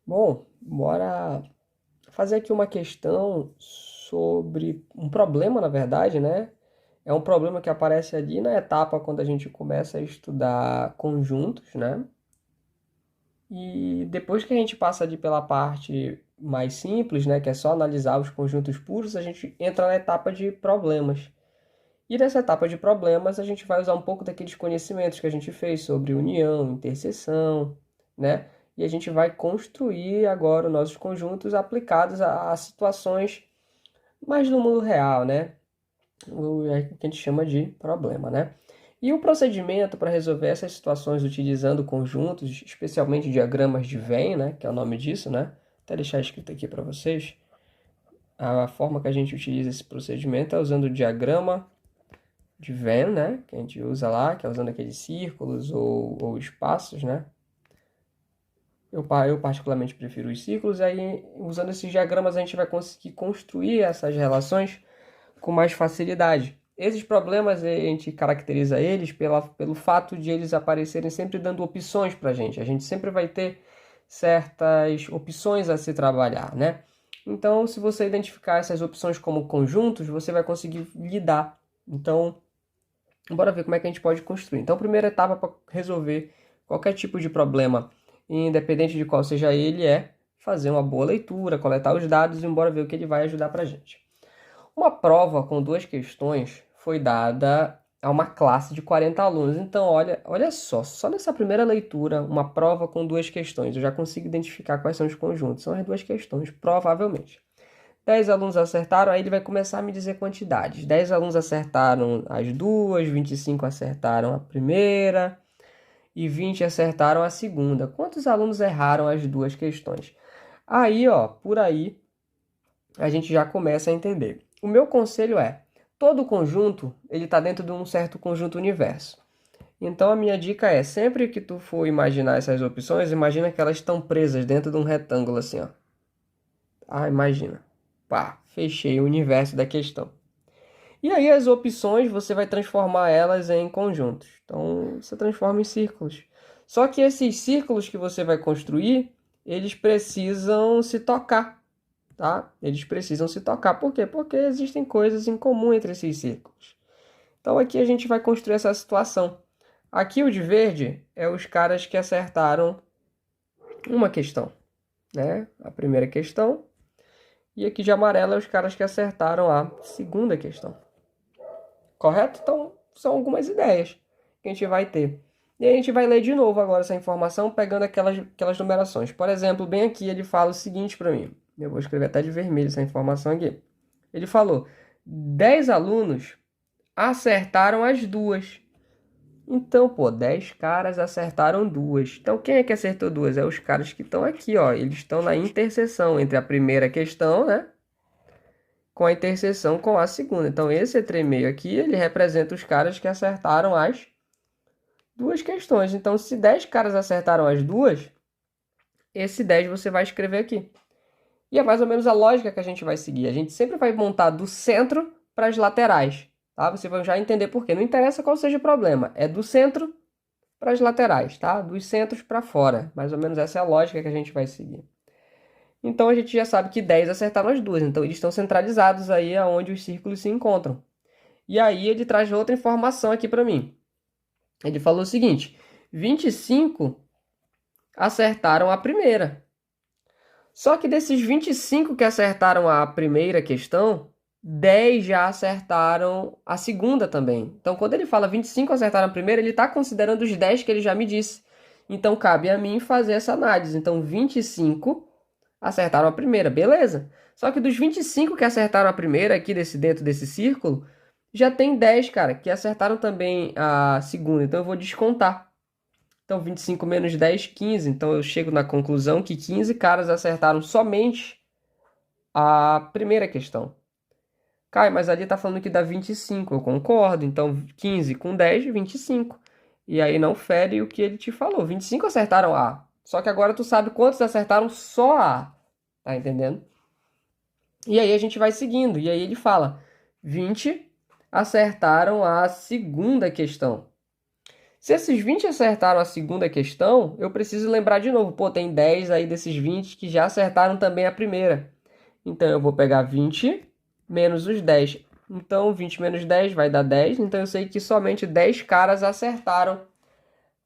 Bom, bora fazer aqui uma questão sobre um problema, na verdade, né? É um problema que aparece ali na etapa quando a gente começa a estudar conjuntos, né? E depois que a gente passa ali pela parte mais simples, né, que é só analisar os conjuntos puros, a gente entra na etapa de problemas. E nessa etapa de problemas, a gente vai usar um pouco daqueles conhecimentos que a gente fez sobre união, interseção, né? E a gente vai construir agora os nossos conjuntos aplicados a situações mais no mundo real, né? O que a gente chama de problema, né? E o procedimento para resolver essas situações utilizando conjuntos, especialmente diagramas de Venn, né? Que é o nome disso, né? Até deixar escrito aqui para vocês. A forma que a gente utiliza esse procedimento é usando o diagrama de Venn, né? Que a gente usa lá, que é usando aqueles círculos ou espaços, né? Eu particularmente prefiro os círculos, aí usando esses diagramas a gente vai conseguir construir essas relações com mais facilidade. Esses problemas a gente caracteriza eles pelo fato de eles aparecerem sempre dando opções para a gente. A gente sempre vai ter certas opções a se trabalhar, né? Então, se você identificar essas opções como conjuntos, você vai conseguir lidar. Então, bora ver como é que a gente pode construir. Então, a primeira etapa para resolver qualquer tipo de problema, independente de qual seja ele, é fazer uma boa leitura, coletar os dados e bora ver o que ele vai ajudar para a gente. Uma prova com duas questões foi dada a uma classe de 40 alunos. Então, olha só nessa primeira leitura, uma prova com duas questões. Eu já consigo identificar quais são os conjuntos. São as duas questões, provavelmente. 10 alunos acertaram, aí ele vai começar a me dizer quantidades. 10 alunos acertaram as duas, 25 acertaram a primeira e 20 acertaram a segunda. Quantos alunos erraram as duas questões? Aí, ó, por aí a gente já começa a entender. O meu conselho é, todo conjunto, ele está dentro de um certo conjunto universo. Então a minha dica é, sempre que tu for imaginar essas opções, imagina que elas estão presas dentro de um retângulo assim, ó. Ah, imagina. Pá, fechei o universo da questão. E aí as opções você vai transformar elas em conjuntos. Então você transforma em círculos. Só que esses círculos que você vai construir, eles precisam se tocar, tá? Eles precisam se tocar. Por quê? Porque existem coisas em comum entre esses círculos. Então aqui a gente vai construir essa situação. Aqui o de verde é os caras que acertaram uma questão, né? A primeira questão. E aqui de amarelo é os caras que acertaram a segunda questão. Correto? Então são algumas ideias que a gente vai ter. E a gente vai ler de novo agora essa informação pegando aquelas numerações. Por exemplo, bem aqui ele fala o seguinte para mim. Eu vou escrever até de vermelho essa informação aqui. Ele falou: 10 alunos acertaram as duas. Então, pô, 10 caras acertaram duas. Então, quem é que acertou duas? É os caras que estão aqui, ó. Eles estão na interseção entre a primeira questão, né? Com a interseção com a segunda. Então, esse E3,5 aqui, ele representa os caras que acertaram as duas questões. Então, se 10 caras acertaram as duas, esse 10 você vai escrever aqui. E é mais ou menos a lógica que a gente vai seguir. A gente sempre vai montar do centro para as laterais, tá? Você vai já entender por quê. Não interessa qual seja o problema, é do centro para as laterais, tá? Dos centros para fora. Mais ou menos essa é a lógica que a gente vai seguir. Então a gente já sabe que 10 acertaram as duas, então eles estão centralizados aí aonde os círculos se encontram. E aí ele traz outra informação aqui para mim. Ele falou o seguinte: 25 acertaram a primeira. Só que desses 25 que acertaram a primeira questão, 10 já acertaram a segunda também. Então, quando ele fala 25 acertaram a primeira, ele está considerando os 10 que ele já me disse. Então, cabe a mim fazer essa análise. Então, 25 acertaram a primeira, beleza. Só que dos 25 que acertaram a primeira aqui dentro desse círculo, já tem 10, cara, que acertaram também a segunda. Então, eu vou descontar. Então, 25 menos 10, 15. Então, eu chego na conclusão que 15 caras acertaram somente a primeira questão. Caio, mas ali tá falando que dá 25. Eu concordo. Então, 15 com 10, 25. E aí não fere o que ele te falou. 25 acertaram A. Só que agora tu sabe quantos acertaram só A. Tá entendendo? E aí a gente vai seguindo. E aí ele fala: 20 acertaram a segunda questão. Se esses 20 acertaram a segunda questão, eu preciso lembrar de novo. Pô, tem 10 aí desses 20 que já acertaram também a primeira. Então, eu vou pegar 20 menos os 10. Então, 20 menos 10 vai dar 10. Então, eu sei que somente 10 caras acertaram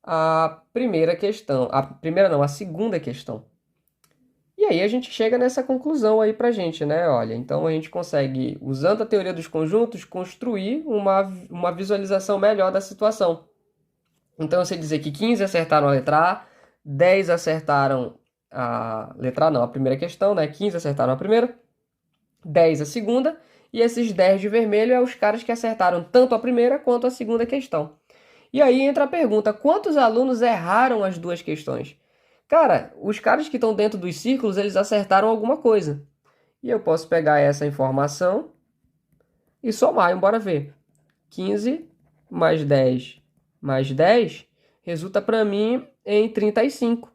a primeira questão. A primeira não, a segunda questão. E aí a gente chega nessa conclusão aí pra gente, né? Olha, então a gente consegue, usando a teoria dos conjuntos, construir uma visualização melhor da situação. Então eu sei dizer que 15 acertaram a letra A, 10 acertaram a letra A, não, a primeira questão, né? 15 acertaram a primeira, 10 a segunda, e esses 10 de vermelho é os caras que acertaram tanto a primeira quanto a segunda questão. E aí entra a pergunta: quantos alunos erraram as duas questões? Cara, os caras que estão dentro dos círculos, eles acertaram alguma coisa. E eu posso pegar essa informação e somar, embora ver. 15 mais 10 resulta para mim em 35.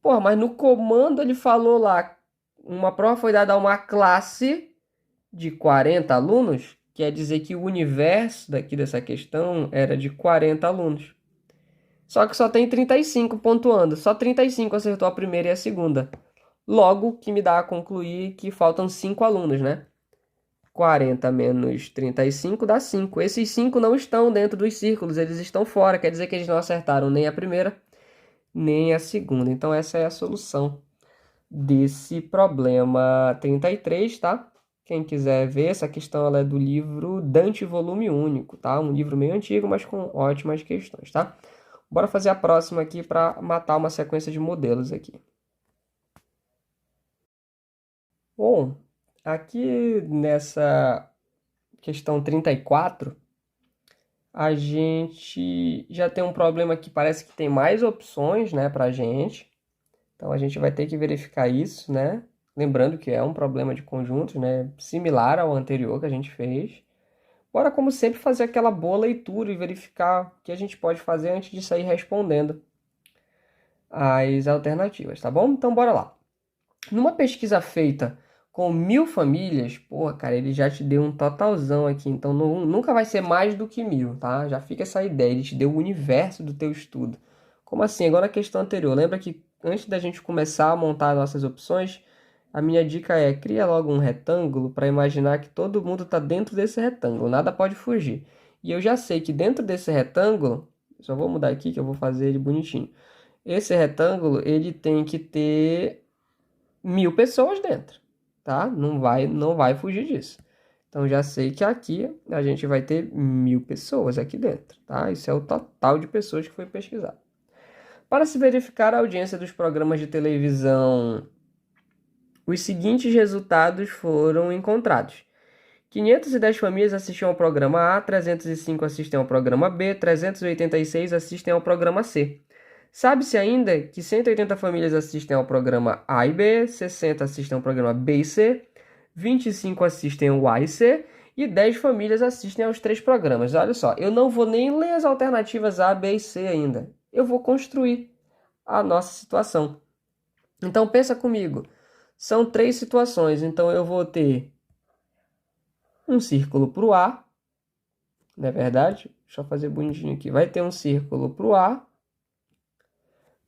Pô, mas no comando ele falou lá, uma prova foi dada a uma classe de 40 alunos, quer dizer que o universo daqui dessa questão era de 40 alunos. Só que só tem 35 pontuando. Só 35 acertou a primeira e a segunda. Logo, que me dá a concluir que faltam 5 alunos, né? 40 menos 35 dá 5. Esses 5 não estão dentro dos círculos, eles estão fora. Quer dizer que eles não acertaram nem a primeira, nem a segunda. Então, essa é a solução desse problema 33, tá? Quem quiser ver, essa questão ela é do livro Dante Volume Único, tá? Um livro meio antigo, mas com ótimas questões, tá? Bora fazer a próxima aqui para matar uma sequência de modelos aqui. Bom, aqui nessa questão 34, a gente já tem um problema que parece que tem mais opções, né, pra gente. Então a gente vai ter que verificar isso, né? Lembrando que é um problema de conjuntos, né, similar ao anterior que a gente fez. Bora, como sempre, fazer aquela boa leitura e verificar o que a gente pode fazer antes de sair respondendo as alternativas, tá bom? Então bora lá. Numa pesquisa feita com 1.000 famílias, porra, cara, ele já te deu um totalzão aqui, então nunca vai ser mais do que 1.000, tá? Já fica essa ideia, ele te deu o universo do teu estudo. Como assim? Agora a questão anterior, lembra que antes da gente começar a montar nossas opções, a minha dica é, cria logo um retângulo para imaginar que todo mundo está dentro desse retângulo, nada pode fugir. E eu já sei que dentro desse retângulo, só vou mudar aqui que eu vou fazer ele bonitinho. Esse retângulo, ele tem que ter 1.000 pessoas dentro, tá? Não vai fugir disso. Então, já sei que aqui a gente vai ter 1.000 pessoas aqui dentro, tá? Isso é o total de pessoas que foi pesquisado. Para se verificar a audiência dos programas de televisão, os seguintes resultados foram encontrados. 510 famílias assistem ao programa A, 305 assistem ao programa B, 386 assistem ao programa C. Sabe-se ainda que 180 famílias assistem ao programa A e B, 60 assistem ao programa B e C, 25 assistem ao A e C e 10 famílias assistem aos 3 programas. Olha só, eu não vou nem ler as alternativas A, B e C ainda. Eu vou construir a nossa situação. Então pensa comigo. São 3 situações, então eu vou ter um círculo para o A, não é verdade? Deixa eu fazer bonitinho aqui. Vai ter um círculo para o A,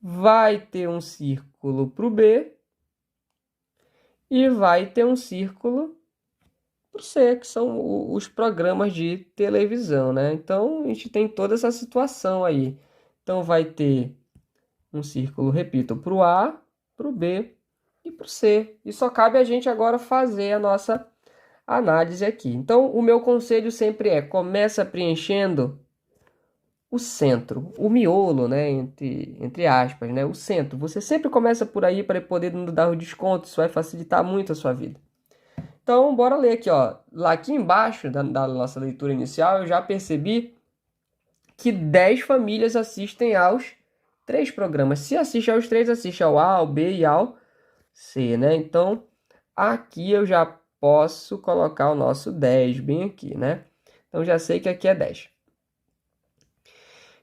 vai ter um círculo para o B e vai ter um círculo para o C, que são os programas de televisão, né? Então, a gente tem toda essa situação aí. Então, vai ter um círculo, repito, para o A, para o B e para o C. E só cabe a gente agora fazer a nossa análise aqui. Então, o meu conselho sempre é, começa preenchendo o centro, o miolo, né, entre aspas, né, o centro. Você sempre começa por aí para poder dar o desconto, isso vai facilitar muito a sua vida. Então, bora ler aqui, ó. Lá aqui embaixo da nossa leitura inicial, eu já percebi que 10 famílias assistem aos 3 programas. Se assiste aos 3, assiste ao A, ao B e ao C, né? Então, aqui eu já posso colocar o nosso 10 bem aqui, né? Então, já sei que aqui é 10.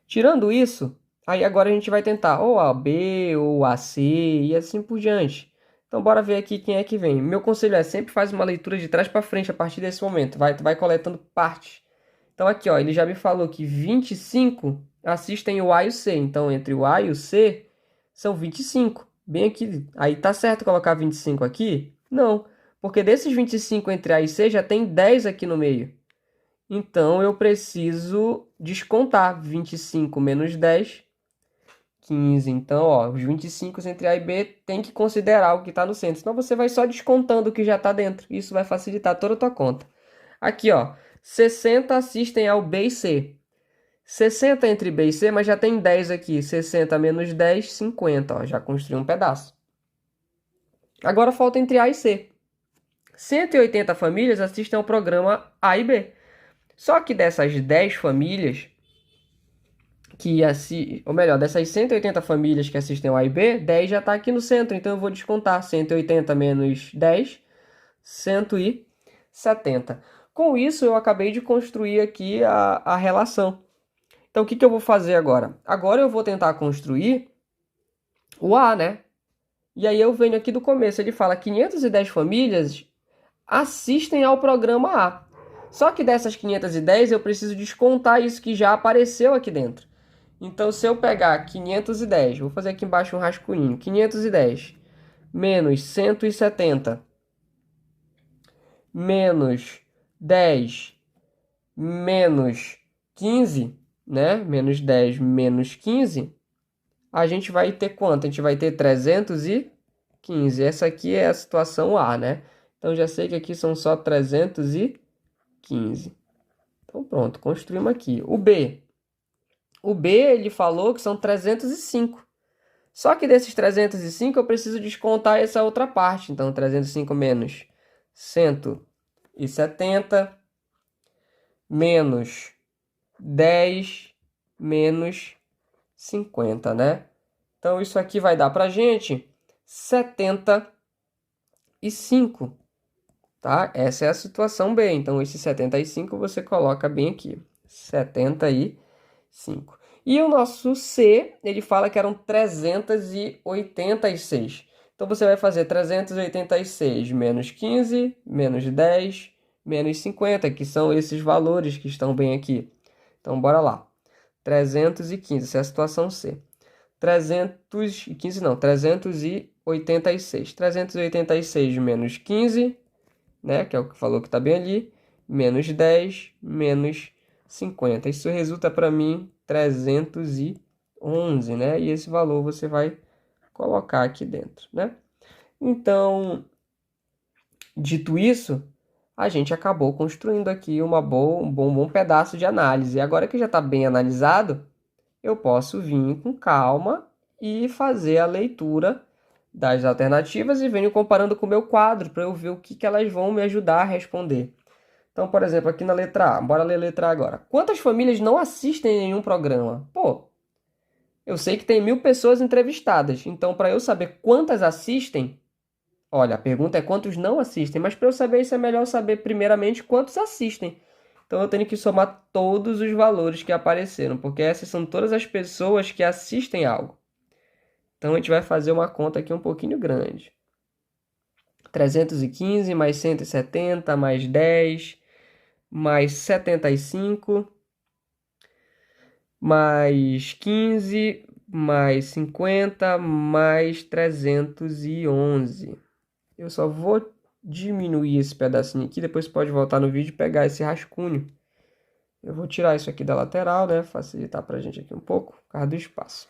Tirando isso, aí agora a gente vai tentar ou A, B, ou A, C e assim por diante. Então, bora ver aqui quem é que vem. Meu conselho é sempre faz uma leitura de trás para frente a partir desse momento. Vai coletando partes Então aqui, ó, ele já me falou que 25 assistem o A e o C. Então entre o A e o C são 25. Bem aqui. Aí tá certo colocar 25 aqui? Não, porque desses 25 entre A e C já tem 10 aqui no meio. Então eu preciso descontar 25 menos 10, 15. Então, ó, os 25 entre A e B tem que considerar o que está no centro. Senão você vai só descontando o que já está dentro. Isso vai facilitar toda a tua conta. Aqui, ó, 60 assistem ao B e C. 60 entre B e C, mas já tem 10 aqui. 60 menos 10, 50. Ó, já construí um pedaço. Agora falta entre A e C. 180 famílias assistem ao programa A e B. Só que dessas 10 famílias ou melhor, dessas 180 famílias que assistem ao A e B, 10 já está aqui no centro, então eu vou descontar 180 menos 10, 170. Com isso, eu acabei de construir aqui a relação. Então, o que eu vou fazer agora? Agora eu vou tentar construir o A, né? E aí eu venho aqui do começo, ele fala 510 famílias assistem ao programa A. Só que dessas 510 eu preciso descontar isso que já apareceu aqui dentro. Então, se eu pegar 510, vou fazer aqui embaixo um rascunho, 510 menos 170 menos 10 menos 15, né? Menos 10 menos 15, a gente vai ter quanto? A gente vai ter 315. Essa aqui é a situação A, né? Então, já sei que aqui são só 315. Então, pronto, construímos aqui. O B, ele falou que são 305. Só que desses 305 eu preciso descontar essa outra parte. Então, 305 menos 170 menos 10 menos 50, né? Então, isso aqui vai dar pra gente 75, tá? Essa é a situação B. Então, esse 75 você coloca bem aqui. 75. E o nosso C, ele fala que eram 386. Então, você vai fazer 386 menos 15, menos 10, menos 50, que são esses valores que estão bem aqui. Então, bora lá. 315, essa é a situação C. 315 não, 386. 386 menos 15, né, que é o que falou que está bem ali, menos 10, menos 50. Isso resulta para mim 311, né? E esse valor você vai colocar aqui dentro, né? Então, dito isso, a gente acabou construindo aqui um bom pedaço de análise. E agora que já está bem analisado, eu posso vir com calma e fazer a leitura das alternativas e venho comparando com o meu quadro para eu ver o que elas vão me ajudar a responder. Então, por exemplo, aqui na letra A, bora ler a letra A agora. Quantas famílias não assistem nenhum programa? Pô, eu sei que tem 1000 pessoas entrevistadas, então para eu saber quantas assistem, olha, a pergunta é quantos não assistem, mas para eu saber isso é melhor saber primeiramente quantos assistem. Então eu tenho que somar todos os valores que apareceram, porque essas são todas as pessoas que assistem algo. Então a gente vai fazer uma conta aqui um pouquinho grande. 315 mais 170 mais 10 mais 75 mais 15 mais 50 mais 311. Eu só vou diminuir esse pedacinho aqui, depois você pode voltar no vídeo e pegar esse rascunho. Eu vou tirar isso aqui da lateral, né? Facilitar pra gente aqui um pouco, por causa do espaço.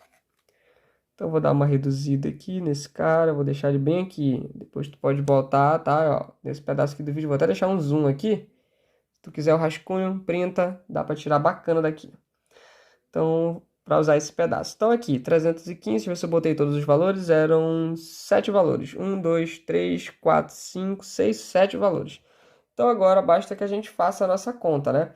Então, eu vou dar uma reduzida aqui nesse cara, vou deixar ele bem aqui. Depois tu pode voltar, tá? Ó, nesse pedaço aqui do vídeo, vou até deixar um zoom aqui. Se tu quiser o rascunho, printa, dá pra tirar bacana daqui. Então, para usar esse pedaço. Então, aqui, 315, se eu botei todos os valores, eram 7 valores. 1, 2, 3, 4, 5, 6, 7 valores. Então, agora basta que a gente faça a nossa conta, né?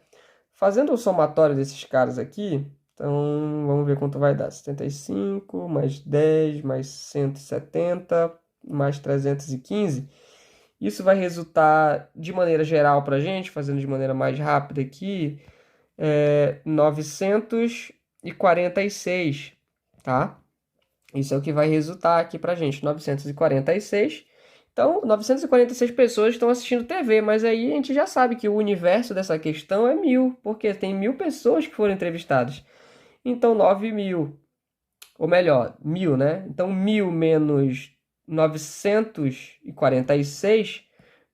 Fazendo o somatório desses caras aqui, então vamos ver quanto vai dar. 75, mais 10, mais 170, mais 315. Isso vai resultar, de maneira geral para a gente, fazendo de maneira mais rápida aqui, 946, tá? Isso é o que vai resultar aqui para a gente, 946. Então, 946 pessoas estão assistindo TV, mas aí a gente já sabe que o universo dessa questão é 1000, porque tem 1000 pessoas que foram entrevistadas. Então, 9.000, ou melhor, 1000, né? Então, 1000 menos 946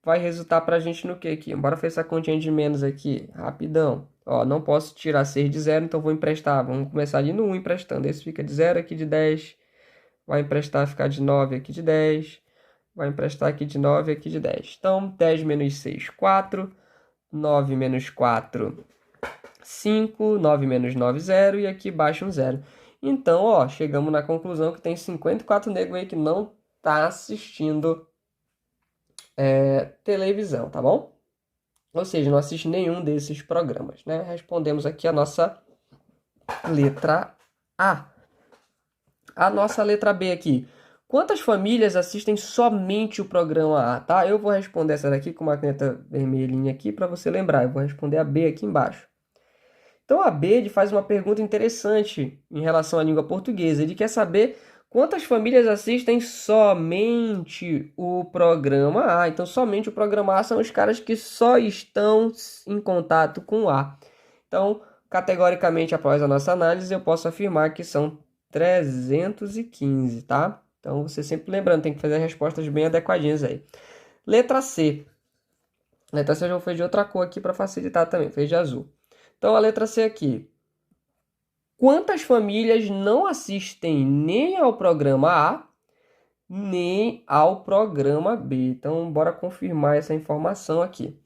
vai resultar para a gente no que aqui? Bora fazer essa continha de menos aqui, rapidão. Ó, não posso tirar 6 de 0, então vou emprestar. Vamos começar ali no 1 emprestando. Esse fica de 0, aqui de 10. Vai emprestar, ficar de 9, aqui de 10. Vai emprestar aqui de 9, aqui de 10. Então, 10 menos 6, 4. 9 menos 4, 5. 9 menos 9, 0. E aqui baixa um 0. Então, ó, chegamos na conclusão que tem 54 negros aí que não tá assistindo televisão, tá bom? Ou seja, não assiste nenhum desses programas, né? Respondemos aqui a nossa letra A. A nossa letra B aqui. Quantas famílias assistem somente o programa A, tá? Eu vou responder essa daqui com uma caneta vermelhinha aqui para você lembrar. Eu vou responder a B aqui embaixo. Então a B ele faz uma pergunta interessante em relação à língua portuguesa. Ele quer saber quantas famílias assistem somente o programa A. Então somente o programa A são os caras que só estão em contato com o A. Então, categoricamente, após a nossa análise, eu posso afirmar que são 315, tá? Então, você sempre lembrando, tem que fazer respostas bem adequadinhas aí. Letra C. Letra C eu já vou fazer de outra cor aqui para facilitar também, fez de azul. Então, a letra C aqui. Quantas famílias não assistem nem ao programa A, nem ao programa B? Então, bora confirmar essa informação aqui.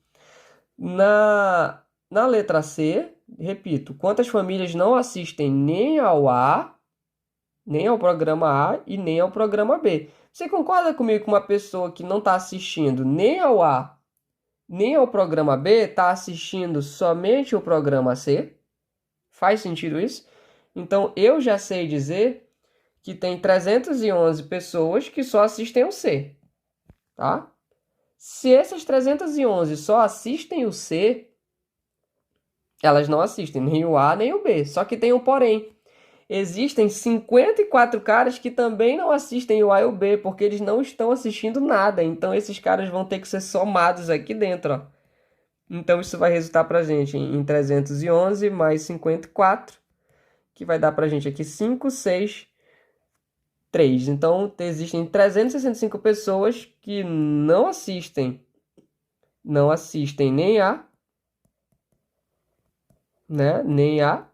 Na letra C, repito, quantas famílias não assistem nem ao A, nem ao programa A e nem ao programa B? Você concorda comigo que uma pessoa que não está assistindo nem ao A, nem ao programa B, está assistindo somente o programa C? Faz sentido isso? Então, eu já sei dizer que tem 311 pessoas que só assistem o C, tá? Se essas 311 só assistem o C, elas não assistem nem o A nem o B. Só que tem um porém. Existem 54 caras que também não assistem o A e o B, porque eles não estão assistindo nada. Então, esses caras vão ter que ser somados aqui dentro, ó. Então, isso vai resultar pra gente em 311 mais 54, que vai dar pra gente aqui 5, 6, 3. Então, existem 365 pessoas que não assistem nem A, né? Nem A,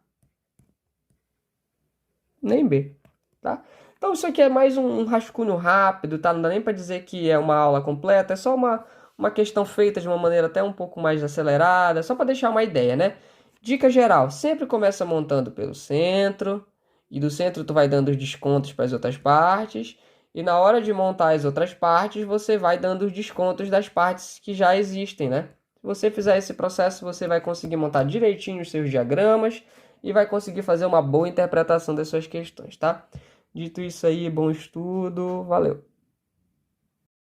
nem B, tá? Então isso aqui é mais um rascunho rápido, tá? Não dá nem para dizer que é uma aula completa, é só uma questão feita de uma maneira até um pouco mais acelerada, só para deixar uma ideia, né? Dica geral, sempre começa montando pelo centro, e do centro tu vai dando os descontos para as outras partes, e na hora de montar as outras partes, você vai dando os descontos das partes que já existem, né? Se você fizer esse processo, você vai conseguir montar direitinho os seus diagramas e vai conseguir fazer uma boa interpretação das suas questões, tá? Dito isso aí, bom estudo, valeu!